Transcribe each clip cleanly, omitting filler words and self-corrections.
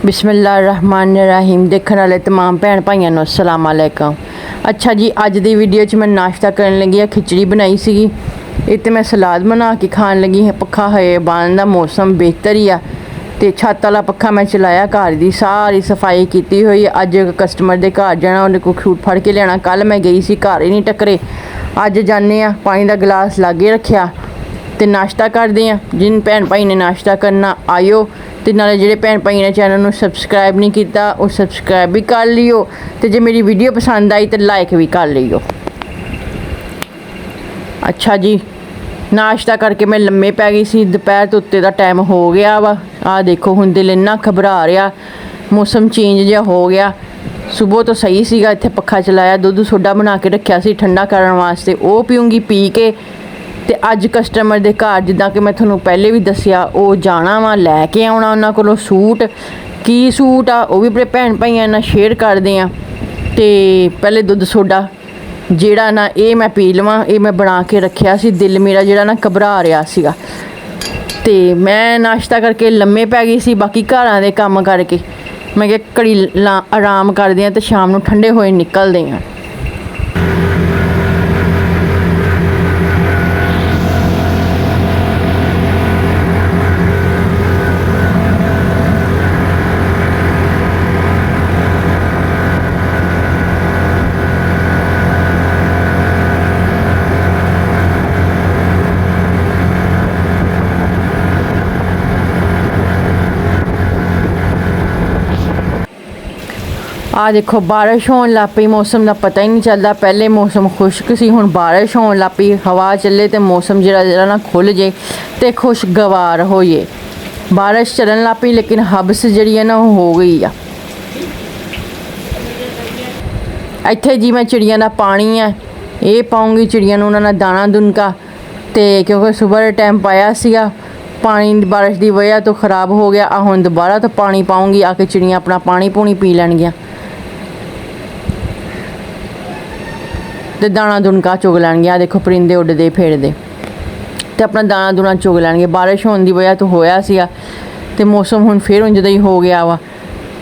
बिस्मिल्लाहिर्रहमानिर्रहीम। देखने वाले तमाम भैन भाइयों को अस्सलाम वालेकुम। अच्छा जी, अज की वीडियो च मैं नाश्ता करन लगी हाँ। खिचड़ी बनाई सी, ये तो मैं सलाद बना के खान लगी हाँ। पक्खा है बंद का मौसम बेहतर ही आ, तो छत वाला पक्खा मैं चलाया। घर की सारी सफाई की हुई। अज कस्टमर के घर जाना, उन्हें कोई सूट फड़ के लिया। कल मैं गई सी, घर ही नहीं टकरे। अज जाने पानी का गिलास लागे रखा तो नाश्ता करते हैं। जिन भैन भाई ने नाश्ता करना आयो, तो नाले जिहड़े भैन भाई ने चैनल में सबसक्राइब नहीं किया वो सबसक्राइब भी कर लियो, तो जे मेरी वीडियो पसंद आई तो लाइक भी कर लियो। अच्छा जी, नाश्ता करके मैं लम्मे पै गई सी। दोपहर तो उत्ते का टाइम हो गया वा। आ देखो हुण दिल इन्ना घबरा रहा, मौसम चेंज जिहा हो गया। सुबह तो सही सीगा, इत्थे पक्खा चलाया, दुध सोडा बना के रखा सी ठंडा करने वास्ते, वो पीऊँगी। पी के तो अज कस्टमर के घर जिद्दां कि मैं थोनों पहले भी दसिया, वो जाना वा लैके आउणा उन्हां कोलों सूट। की सूट आ वो भी अपने भैन भाइयों नाल शेयर करदे आ। तो पहले दुध सोडा जिहड़ा ना ये मैं पी लवां, ये मैं बना के रखिया सी। दिल मेरा जिहड़ा ना घबरा रहा सीगा, ते मैं नाश्ता करके लम्मे पै गई सी। बाकी घरां दे काम करके मैं कहा घड़ी आराम करदे आ ते शाम नूं ठंडे होए निकलदे आ। आ देखो बारिश होने लग पई, मौसम का पता ही नहीं चलता। पहले मौसम खुश्क सी, हुण बारिश होने लग पई। हवा चले तो मौसम जिहड़ा ना खुल जे तो खुशगवार होइए। बारिश चलन लग पई, लेकिन हबस जिहड़ी है ना हो गई आ। इत्थे जी मैं चिड़ियां का पानी है ये पाऊँगी चिड़ियां नूं, उन्हां दा दाना दुनका। तो क्योंकि सुबह के टाइम पाया सीगा, पानी बारिश की वजह तो ख़राब हो गया। हुण दोबारा तो पानी पाऊँगी, आके चिड़ियां अपना पानी पूनी पी लैणगियां तो दाना दुनका चुग लैणगियां। देखो परिंदे उड्डदे फिरदे तो अपना दाना दूना चुग लैणगे। बारिश होने की वजह तो होया सीगा, तो मौसम हुण फिर उंज दा ही हो गया वा।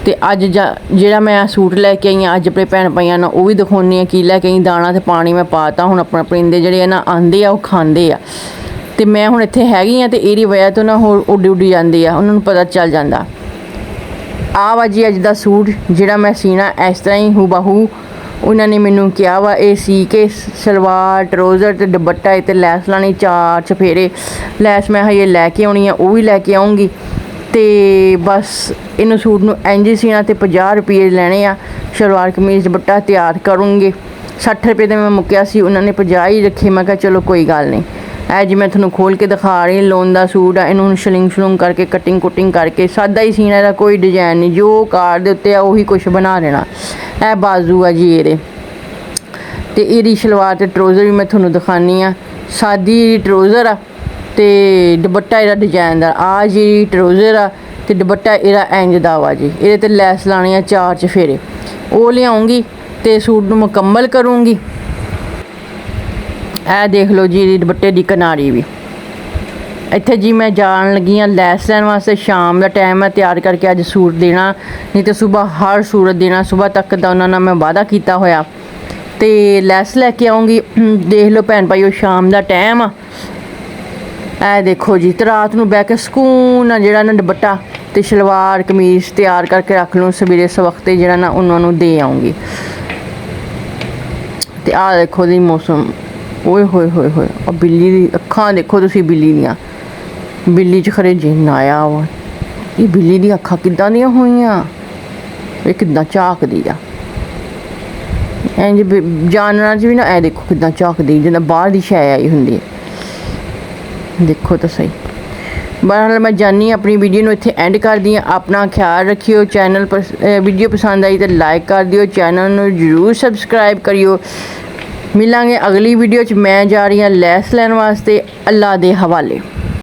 तो अज जिहड़ा मैं सूट लैके आई हाँ, अज अपने भैन भाइयों ने वो भी दिखाउणी आ की लैके आई। दाना तो पानी मैं पाता, हुण अपना परिंदे जिहड़े ना आंदे आ, वो खांदे आ। तो मैं हुण इत्थे हैगी हाँ, तो इहदी वजह तो ना होर उड्डी उड्डी जांदी आ, उन्हां नूं पता चल जांदा। आ वा जी अज दा सूट जिहड़ा मैं सीना इस तरह ही हूबहू। उन्होंने मैनू कहा वा ये सी के सलवार ट्राउज़र तो दुपट्टा ते लैस लानी 4 चफेरे। लैस मैं हजे लैके आउणी आ, वो भी लैके आऊँगी। तो बस इनू सूट नू इंज ही सीना, तो 50 रुपये लैने आ। सलवार कमीज़ दुपट्टा तैयार करूँगी। 60 रुपये तो मैं मुक्या सी, उन्होंने 50 ही रखे। मैं कहा चलो कोई गल नहीं। ऐ जी मैं थोनों खोल के दिखा रही, लोन का सूट आ। इनू शलिंग शलूंग करके कटिंग कुटिंग करके सादा ही सीना, इहदा कोई डिजाइन नहीं। जो कार्ड दे उत्ते आ उही कुछ बना देना। ए बाजू आ जी ये, तो ये शलवार तो ट्राउज़र भी मैं थोनों दिखानी आ। सादी ट्राउज़र आ ते दुपट्टा इहदा डिजाइनदार। आ जी ट्राउज़र आ ते दुपट्टा इहदा इंज दा वा जी। इहदे ते लैस लानी आ 4 चफेरे, वो लियाऊँगी तो सूट नूं मुकम्मल करूँगी। ए देख लो जी दुपट्टे की किनारी भी। इत्थे जी मैं जान लगी हाँ लैस लैन वास्ते। शाम का टाइम है, तैयार करके अज सूट देना, नहीं तो सुबह हर सूरत देना। सुबह तक का उन्होंने मैं वादा किया होया, तो लैस लैके आऊँगी। देख लो भैन भाईओ, शाम का टाइम आ। ए देखो जी, तो रात नूं बैठ के सुकून जिहड़ा ना दुपट्टा तो शलवार कमीज़ तैयार करके रख लूँ। सवेरे सवखते जिहड़ा ना उन्होंने दे आऊँगी। तो आ देखो जी मौसम, ओए होए होए होए। और बिल्ली दी अखां देखो तुसीं, बिल्ली दियां, बिल्ली च खरे जिन्न आया वा। ये बिल्ली दी अखां किद्दां दियां होईयां, ये किद्दां झाकदी आ। इंज जानवरां च भी ना ए देखो किद्दां झाकदी, जिद्दां बाहर दी शै आई हुंदी है। देखो तो सही। बहरहाल मैं जानी अपनी वीडियो नूं इत्थे एंड कर दी। अपना ख्याल रखियो। चैनल पर वीडियो पसंद आई तो लाइक कर दियो, चैनल नूं जरूर सबसक्राइब करियो। मिलांगे अगली वीडियो च। मैं जा रही हाँ लैस लैन वास्ते। अल्लाह दे हवाले।